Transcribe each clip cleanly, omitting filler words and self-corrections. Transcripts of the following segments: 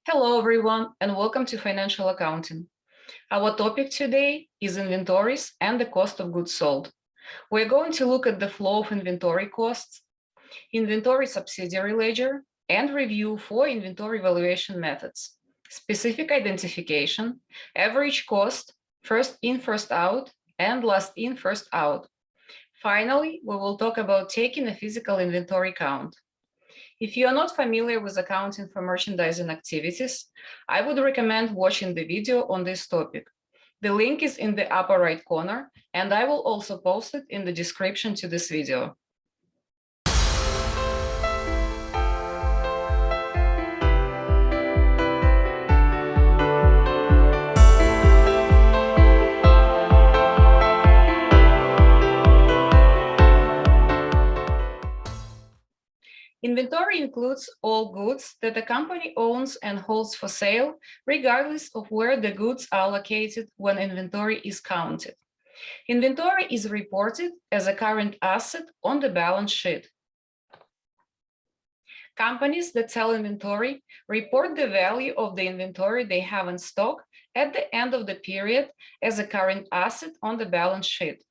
Hello, everyone, and welcome to Financial Accounting. Our topic today is inventories and the cost of goods sold. We're going to look at the flow of inventory costs, inventory subsidiary ledger, and review 4 inventory valuation methods: specific identification, average cost, first in, first out, and last in, first out. Finally, we will talk about taking a physical inventory count. If you are not familiar with accounting for merchandising activities, I would recommend watching the video on this topic. The link is in the upper right corner, and I will also post it in the description to this video. Inventory includes all goods that a company owns and holds for sale, regardless of where the goods are located when inventory is counted. Inventory is reported as a current asset on the balance sheet. Companies that sell inventory report the value of the inventory they have in stock at the end of the period as a current asset on the balance sheet.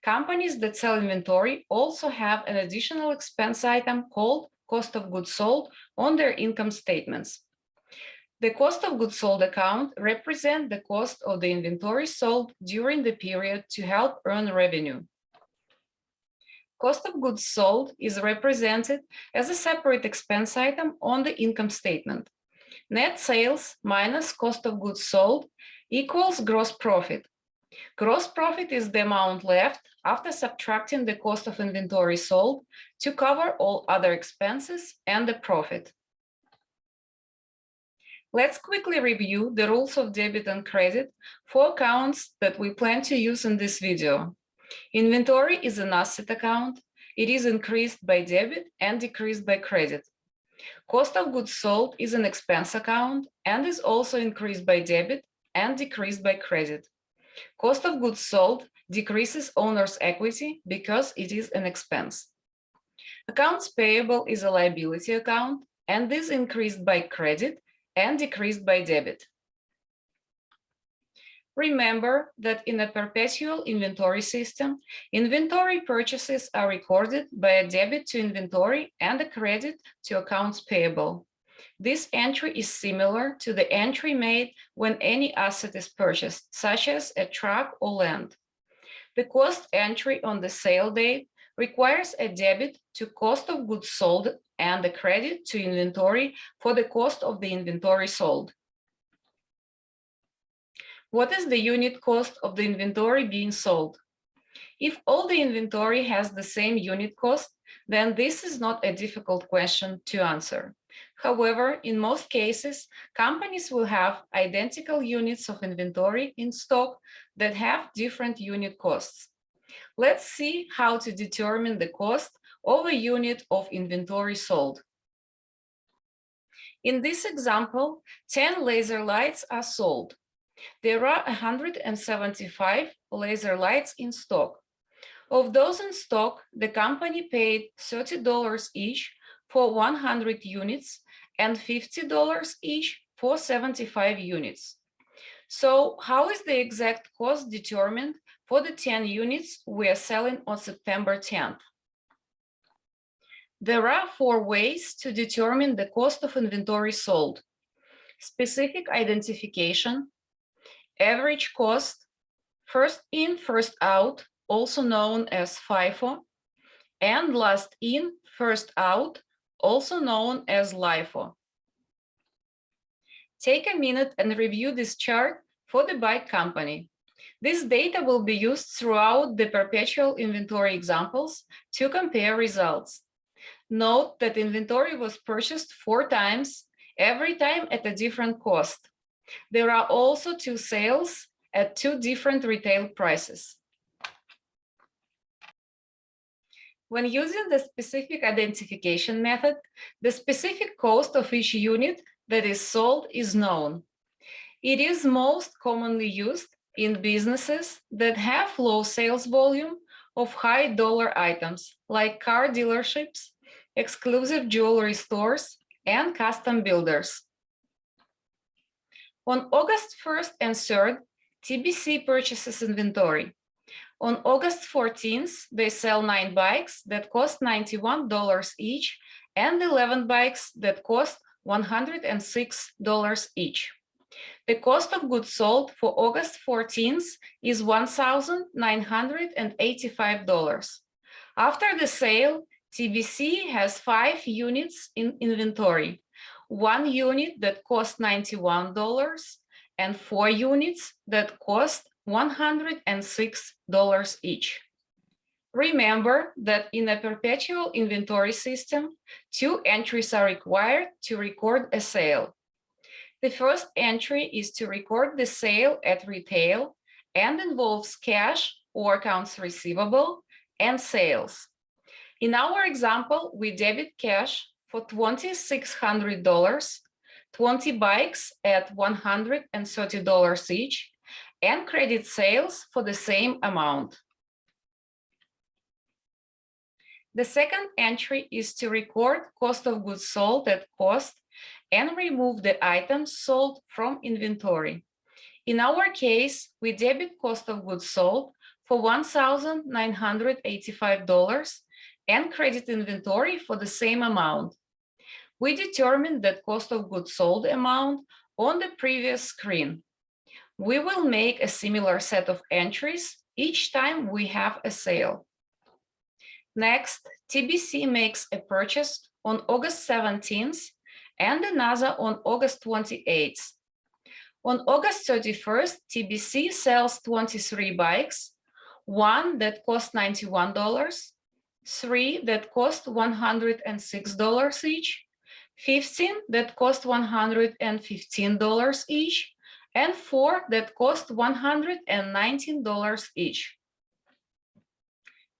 Companies that sell inventory also have an additional expense item called cost of goods sold on their income statements. The cost of goods sold account represents the cost of the inventory sold during the period to help earn revenue. Cost of goods sold is represented as a separate expense item on the income statement. Net sales minus cost of goods sold equals gross profit. Gross profit is the amount left after subtracting the cost of inventory sold to cover all other expenses and the profit. Let's quickly review the rules of debit and credit for accounts that we plan to use in this video. Inventory is an asset account. It is increased by debit and decreased by credit. Cost of goods sold is an expense account and is also increased by debit and decreased by credit. Cost of goods sold decreases owner's equity because it is an expense. Accounts payable is a liability account and is increased by credit and decreased by debit. Remember that in a perpetual inventory system, inventory purchases are recorded by a debit to inventory and a credit to accounts payable. This entry is similar to the entry made when any asset is purchased, such as a truck or land. The cost entry on the sale date requires a debit to cost of goods sold and a credit to inventory for the cost of the inventory sold. What is the unit cost of the inventory being sold? If all the inventory has the same unit cost, then this is not a difficult question to answer. However, in most cases, companies will have identical units of inventory in stock that have different unit costs. Let's see how to determine the cost of a unit of inventory sold. In this example, 10 laser lights are sold. There are 175 laser lights in stock. Of those in stock, the company paid $30 each for 100 units and $50 each for 75 units. So how is the exact cost determined for the 10 units we are selling on September 10th? There are 4 ways to determine the cost of inventory sold: specific identification, average cost, first in, first out, also known as FIFO, and last in, first out, also known as LIFO. Take a minute and review this chart for the bike company. This data will be used throughout the perpetual inventory examples to compare results. Note that inventory was purchased 4 times, every time at a different cost. There are also 2 sales at 2 different retail prices. When using the specific identification method, the specific cost of each unit that is sold is known. It is most commonly used in businesses that have low sales volume of high dollar items like car dealerships, exclusive jewelry stores, and custom builders. On August 1st and 3rd, TBC purchases inventory. On August 14th, they sell 9 bikes that cost $91 each and 11 bikes that cost $106 each. The cost of goods sold for August 14th is $1,985. After the sale, TBC has 5 units in inventory, 1 unit that cost $91 and 4 units that cost $106 each. Remember that in a perpetual inventory system, 2 entries are required to record a sale. The first entry is to record the sale at retail and involves cash or accounts receivable and sales. In our example, we debit cash for $2,600, 20 bikes at $130 each, and credit sales for the same amount. The second entry is to record cost of goods sold at cost and remove the items sold from inventory. In our case, we debit cost of goods sold for $1,985 and credit inventory for the same amount. We determined that cost of goods sold amount on the previous screen. We will make a similar set of entries each time we have a sale. Next, TBC makes a purchase on August 17th and another on August 28th. On August 31st, TBC sells 23 bikes, 1 that cost $91, 3 that cost $106 each, 15 that cost $115 each, and 4 that cost $119 each.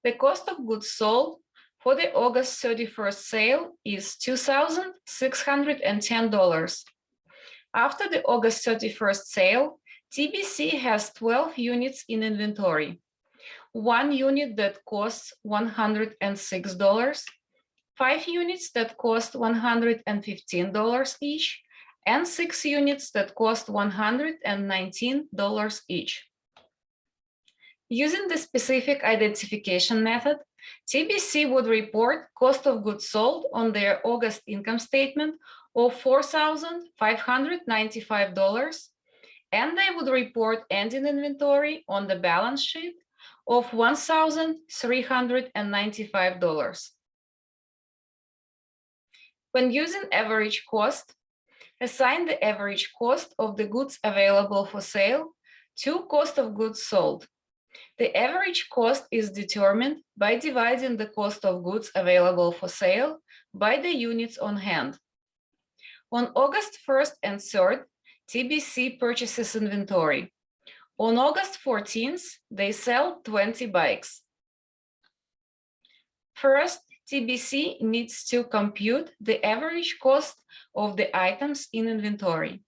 The cost of goods sold for the August 31st sale is $2,610. After the August 31st sale, TBC has 12 units in inventory. 1 unit that costs $106, 5 units that cost $115 each, and 6 units that cost $119 each. Using the specific identification method, TBC would report cost of goods sold on their August income statement of $4,595, and they would report ending inventory on the balance sheet of $1,395. When using average cost, assign the average cost of the goods available for sale to cost of goods sold. The average cost is determined by dividing the cost of goods available for sale by the units on hand. On August 1st and 3rd, TBC purchases inventory. On August 14th, they sell 20 bikes. First, TBC needs to compute the average cost of the items in inventory.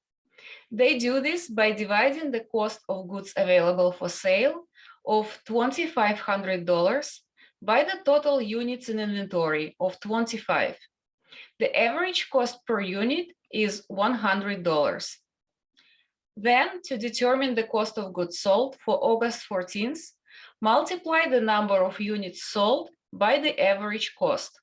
They do this by dividing the cost of goods available for sale of $2,500 by the total units in inventory of 25. The average cost per unit is $100. Then, to determine the cost of goods sold for August 14th, multiply the number of units sold by the average cost.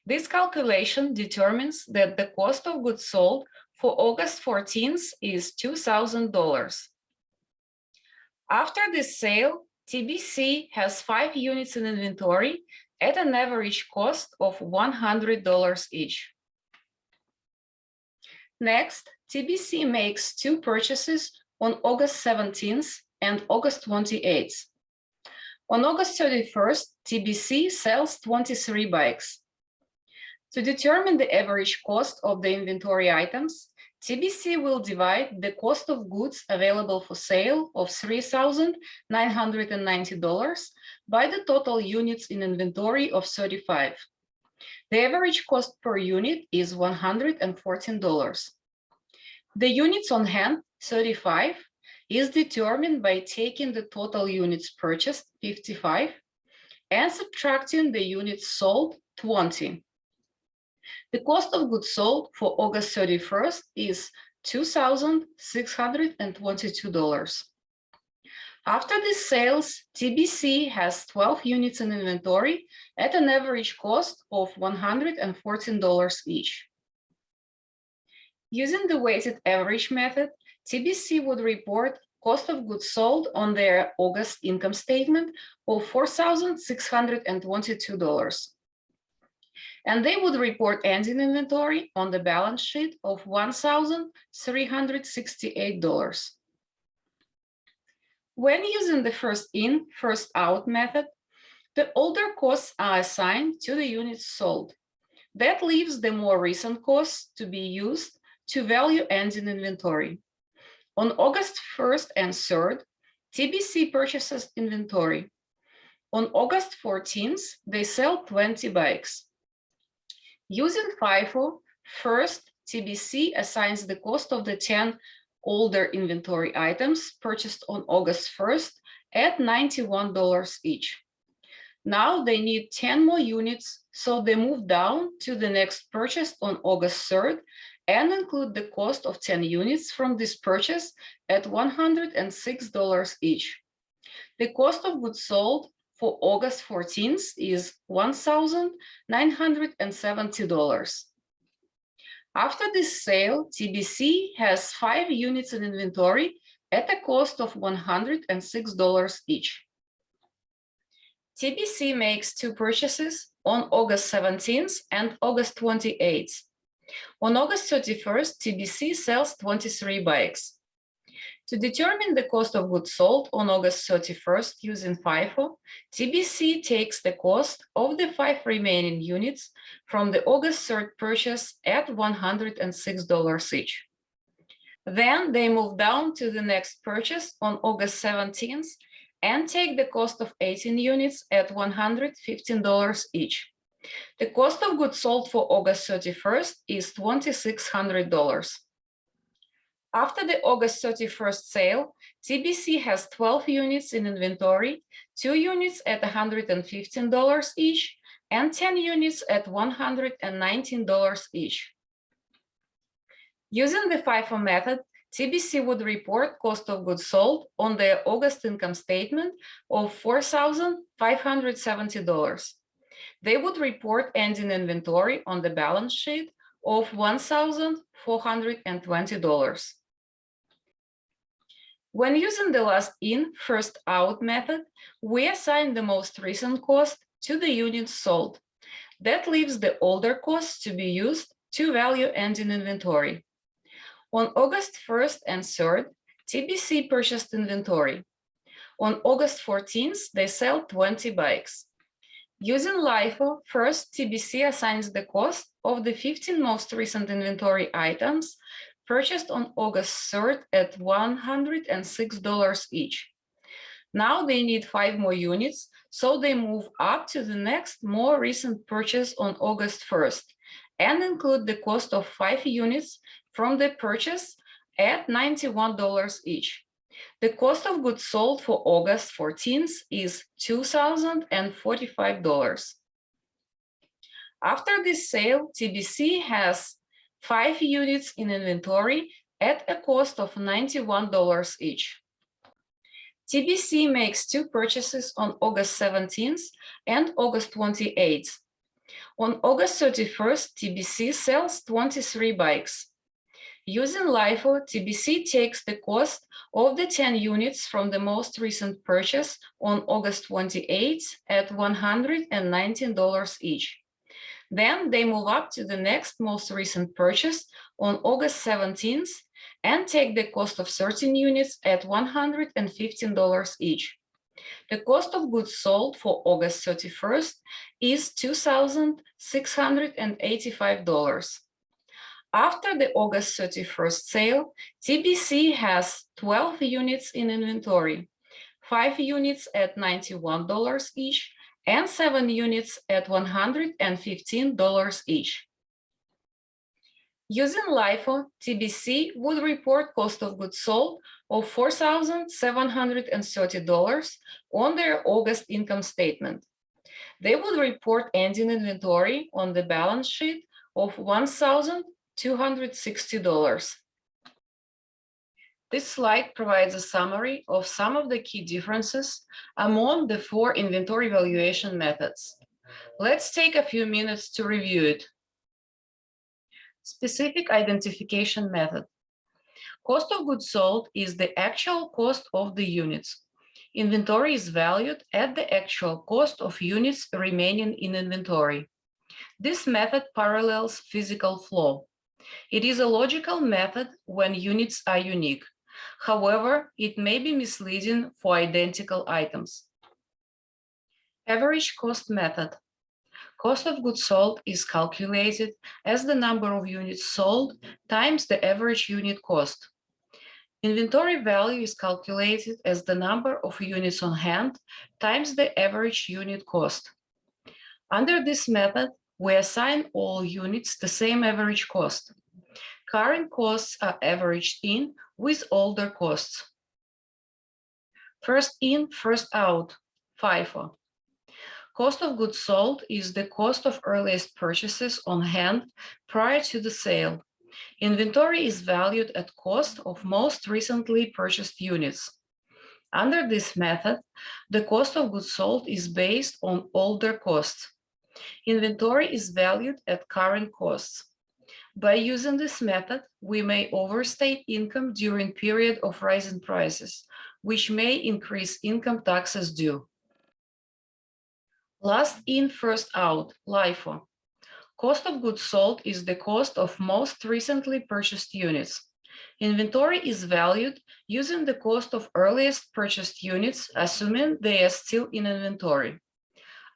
This calculation determines that the cost of goods sold for August 14th is $2,000. After this sale, TBC has 5 units in inventory at an average cost of $100 each. Next, TBC makes 2 purchases on August 17th and August 28th. On August 31st, TBC sells 23 bikes. To determine the average cost of the inventory items, TBC will divide the cost of goods available for sale of $3,990 by the total units in inventory of 35. The average cost per unit is $114. The units on hand, 35, is determined by taking the total units purchased, 55, and subtracting the units sold, 20. The cost of goods sold for August 31st is $2,622. After these sales, TBC has 12 units in inventory at an average cost of $114 each. Using the weighted average method, TBC would report cost of goods sold on their August income statement of $4,622. And they would report ending inventory on the balance sheet of $1,368. When using the first in, first out method, the older costs are assigned to the units sold. That leaves the more recent costs to be used to value ending inventory. On August 1st and 3rd, TBC purchases inventory. On August 14th, they sell 20 bikes. Using FIFO, first, TBC assigns the cost of the 10 older inventory items purchased on August 1st at $91 each. Now they need 10 more units, so they move down to the next purchase on August 3rd and include the cost of 10 units from this purchase at $106 each. The cost of goods sold for August 14th is $1,970. After this sale, TBC has 5 units in inventory at a cost of $106 each. TBC makes 2 purchases on August 17th and August 28th. On August 31st, TBC sells 23 bikes. To determine the cost of goods sold on August 31st using FIFO, TBC takes the cost of the 5 remaining units from the August 3rd purchase at $106 each. Then they move down to the next purchase on August 17th and take the cost of 18 units at $115 each. The cost of goods sold for August 31st is $2,600. After the August 31st sale, TBC has 12 units in inventory, 2 units at $115 each, and 10 units at $119 each. Using the FIFO method, TBC would report cost of goods sold on their August income statement of $4,570. They would report ending inventory on the balance sheet of $1,420. When using the last in, first out method, we assign the most recent cost to the units sold. That leaves the older costs to be used to value ending inventory. On August 1st and 3rd, TBC purchased inventory. On August 14th, they sell 20 bikes. Using LIFO, first, TBC assigns the cost of the 15 most recent inventory items purchased on August 3rd at $106 each. Now they need 5 more units, so they move up to the next more recent purchase on August 1st and include the cost of 5 units from the purchase at $91 each. The cost of goods sold for August 14th is $2,045. After this sale, TBC has 5 units in inventory at a cost of $91 each. TBC makes 2 purchases on August 17th and August 28th. On August 31st, TBC sells 23 bikes. Using LIFO, TBC takes the cost of the 10 units from the most recent purchase on August 28th at $119 each. Then they move up to the next most recent purchase on August 17th and take the cost of 13 units at $115 each. The cost of goods sold for August 31st is $2,685. After the August 31st sale, TBC has 12 units in inventory, 5 units at $91 each, and 7 units at $115 each. Using LIFO, TBC would report cost of goods sold of $4,730 on their August income statement. They would report ending inventory on the balance sheet of $1,260. This slide provides a summary of some of the key differences among the 4 inventory valuation methods. Let's take a few minutes to review it. Specific identification method. Cost of goods sold is the actual cost of the units. Inventory is valued at the actual cost of units remaining in inventory. This method parallels physical flow. It is a logical method when units are unique. However, it may be misleading for identical items. Average cost method. Cost of goods sold is calculated as the number of units sold times the average unit cost. Inventory value is calculated as the number of units on hand times the average unit cost. Under this method, we assign all units the same average cost. Current costs are averaged in with older costs. First in, first out, FIFO. Cost of goods sold is the cost of earliest purchases on hand prior to the sale. Inventory is valued at cost of most recently purchased units. Under this method, the cost of goods sold is based on older costs. Inventory is valued at current costs. By using this method, we may overstate income during period of rising prices, which may increase income taxes due. Last in, first out, LIFO. Cost of goods sold is the cost of most recently purchased units. Inventory is valued using the cost of earliest purchased units, assuming they are still in inventory.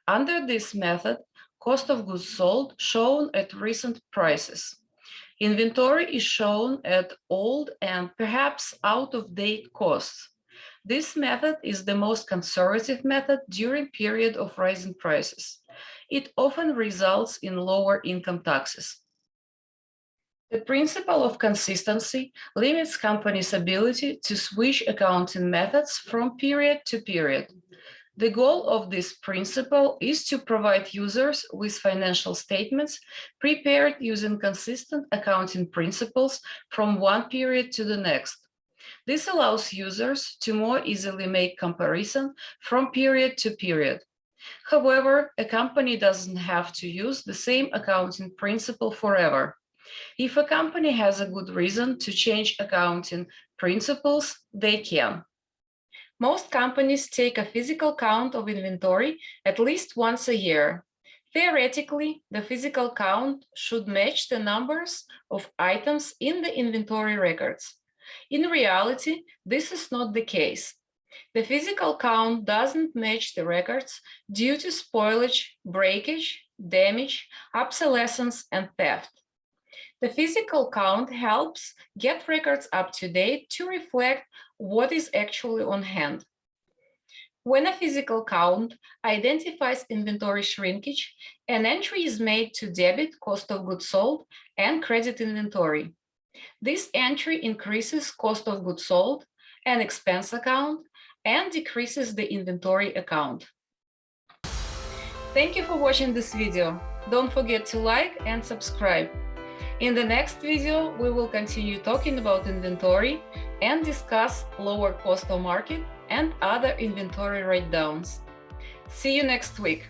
Under this method, cost of goods sold shown at recent prices. Inventory is shown at old and perhaps out-of-date costs. This method is the most conservative method during period of rising prices. It often results in lower income taxes. The principle of consistency limits companies' ability to switch accounting methods from period to period. The goal of this principle is to provide users with financial statements prepared using consistent accounting principles from one period to the next. This allows users to more easily make comparison from period to period. However, a company doesn't have to use the same accounting principle forever. If a company has a good reason to change accounting principles, they can. Most companies take a physical count of inventory at least once a year. Theoretically, the physical count should match the numbers of items in the inventory records. In reality, this is not the case. The physical count doesn't match the records due to spoilage, breakage, damage, obsolescence, and theft. The physical count helps get records up to date to reflect what is actually on hand. When a physical count identifies inventory shrinkage, an entry is made to debit cost of goods sold and credit inventory. This entry increases cost of goods sold and expense account and decreases the inventory account. Thank you for watching this video. Don't forget to like and subscribe. In the next video, we will continue talking about inventory and discuss lower cost of market and other inventory write-downs. See you next week.